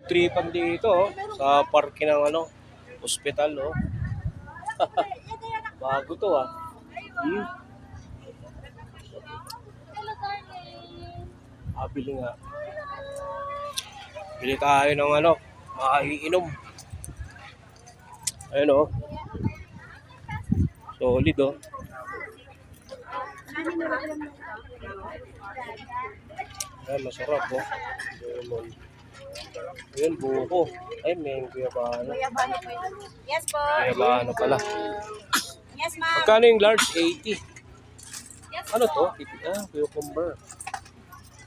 tripan dito, oh. Sa parke ng ano, ospital, oh. Bago to, ah. Hmm. Bili nga. Bili tayo ng ano, makaiinom. Ayun, oh. Solid, oh. Ay, masarap, oh. Lemon. Ayun, buko. Ay, may guyabano. Yes po. Guyabano pala. Yes, ma'am. Magkano yung large? 80. Ano to? Cucumber.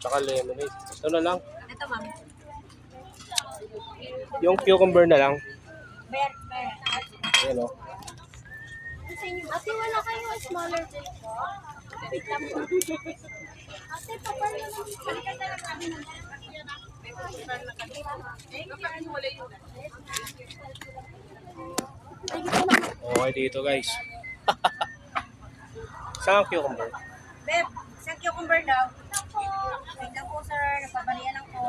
Tsaka lemonade. Ito na lang. Ito, ma'am. Yung cucumber na lang. Bear. Ayan, oh. Ate, wala kayo smaller din po? Wait lang po. Ate, papal na lang. Palitan na lang namin. Okay dito, guys. Saan ang cucumber? Beb, isang cucumber daw. Wait lang po, sir. Napabalian lang po.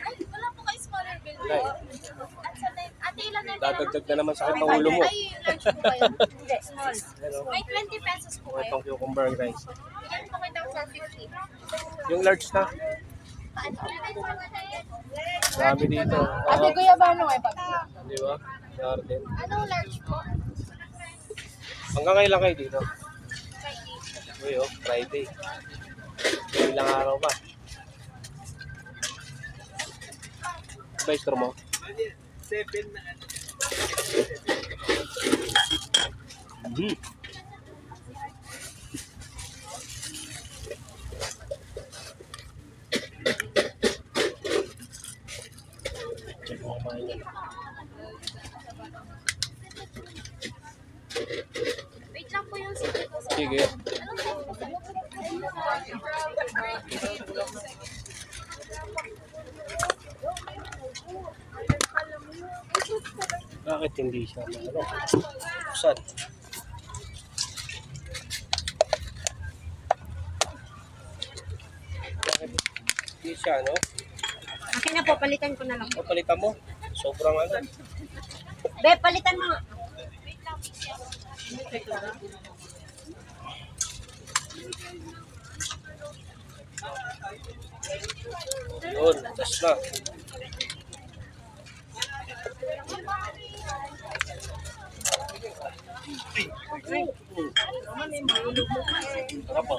Ay, wala po kayo smaller bill po. Ate, ilan na Dadagdag na naman sakit ng ulo mo. Ay, large po kayo. Hindi, small. Ayan, oh. May 20 pesos po kayo. Itong cucumber, guys. Bigyan po kayo ng 450. Yung large na. Marami dito. Ate, kuya ba ano eh? Di ba? Garden. Anong large po? Hanggang ngayon lang kayo dito. Uy, oh, Friday. Ilang araw pa. Pwestro mo? 7 na. Check mo kumain yan. Wait lang po yung sige ko. Sige. Bakit hindi siya ano? Saan? Bakit hindi siya, no? Akin na po, palitan ko na lang. O, palitan mo. Sobrang ano. Be, palitan mo nga. Yun, tas na. Apa?